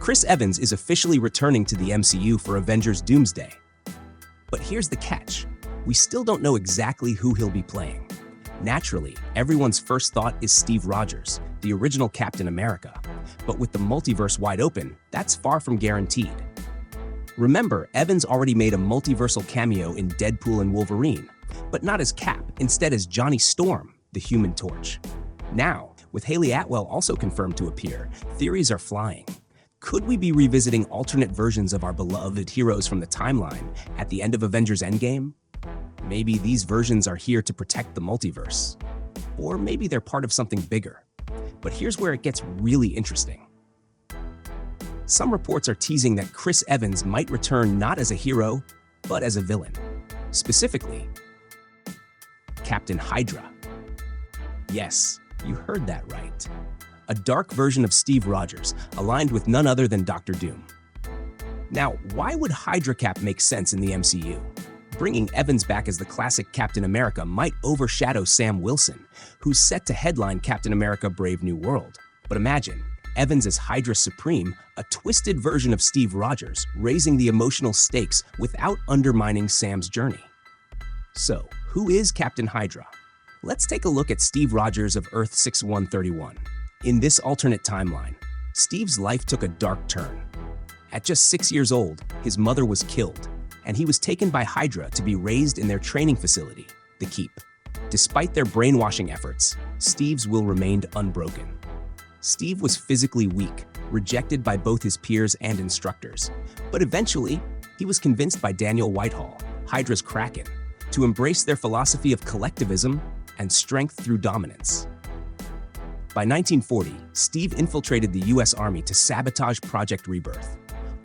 Chris Evans is officially returning to the MCU for Avengers Doomsday. But here's the catch. We still don't know exactly who he'll be playing. Naturally, everyone's first thought is Steve Rogers, the original Captain America. But with the multiverse wide open, that's far from guaranteed. Remember, Evans already made a multiversal cameo in Deadpool and Wolverine, but not as Cap, instead as Johnny Storm, the Human Torch. Now, with Hayley Atwell also confirmed to appear, theories are flying. Could we be revisiting alternate versions of our beloved heroes from the timeline at the end of Avengers Endgame? Maybe these versions are here to protect the multiverse. Or maybe they're part of something bigger. But here's where it gets really interesting. Some reports are teasing that Chris Evans might return not as a hero, but as a villain. Specifically, Captain Hydra. Yes, you heard that right. A dark version of Steve Rogers, aligned with none other than Dr. Doom. Now, why would Hydra Cap make sense in the MCU? Bringing Evans back as the classic Captain America might overshadow Sam Wilson, who's set to headline Captain America: Brave New World. But imagine, Evans as Hydra Supreme, a twisted version of Steve Rogers, raising the emotional stakes without undermining Sam's journey. So, who is Captain Hydra? Let's take a look at Steve Rogers of Earth 6131. In this alternate timeline, Steve's life took a dark turn. At just 6 years old, his mother was killed, and he was taken by Hydra to be raised in their training facility, the Keep. Despite their brainwashing efforts, Steve's will remained unbroken. Steve was physically weak, rejected by both his peers and instructors, but eventually, he was convinced by Daniel Whitehall, Hydra's Kraken, to embrace their philosophy of collectivism and strength through dominance. By 1940, Steve infiltrated the US Army to sabotage Project Rebirth.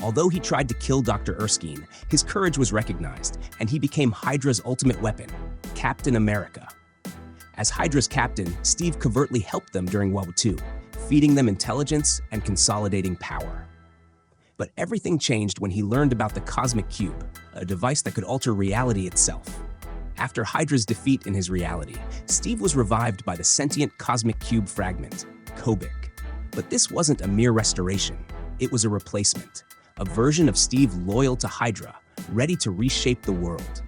Although he tried to kill Dr. Erskine, his courage was recognized, and he became Hydra's ultimate weapon, Captain America. As Hydra's captain, Steve covertly helped them during World War II, feeding them intelligence and consolidating power. But everything changed when he learned about the Cosmic Cube, a device that could alter reality itself. After Hydra's defeat in his reality, Steve was revived by the sentient Cosmic Cube fragment, Kobik. But this wasn't a mere restoration, it was a replacement, a version of Steve loyal to Hydra, ready to reshape the world.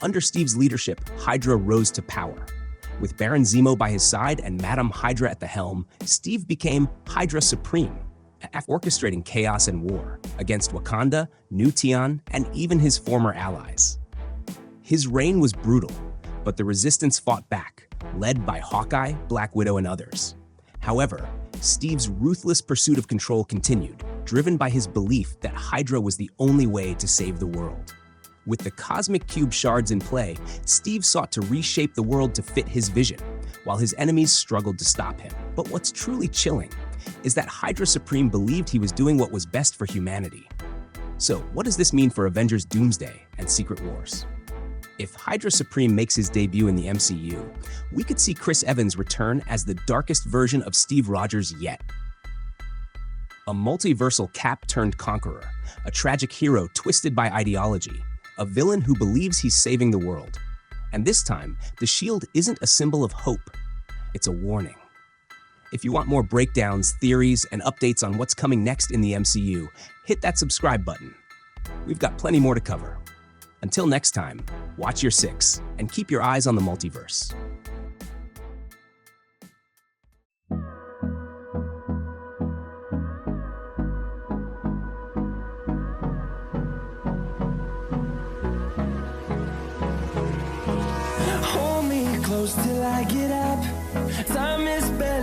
Under Steve's leadership, Hydra rose to power. With Baron Zemo by his side and Madame Hydra at the helm, Steve became Hydra Supreme, orchestrating chaos and war against Wakanda, New Tian, and even his former allies. His reign was brutal, but the resistance fought back, led by Hawkeye, Black Widow, and others. However, Steve's ruthless pursuit of control continued, driven by his belief that Hydra was the only way to save the world. With the Cosmic Cube shards in play, Steve sought to reshape the world to fit his vision, while his enemies struggled to stop him. But what's truly chilling is that Hydra Supreme believed he was doing what was best for humanity. So, what does this mean for Avengers Doomsday and Secret Wars? If Hydra Supreme makes his debut in the MCU, we could see Chris Evans return as the darkest version of Steve Rogers yet. A multiversal Cap-turned-conqueror, a tragic hero twisted by ideology, a villain who believes he's saving the world. And this time, the shield isn't a symbol of hope, it's a warning. If you want more breakdowns, theories, and updates on what's coming next in the MCU, hit that subscribe button. We've got plenty more to cover. Until next time, watch your six and keep your eyes on the multiverse. Hold me close till I get up. Time is better.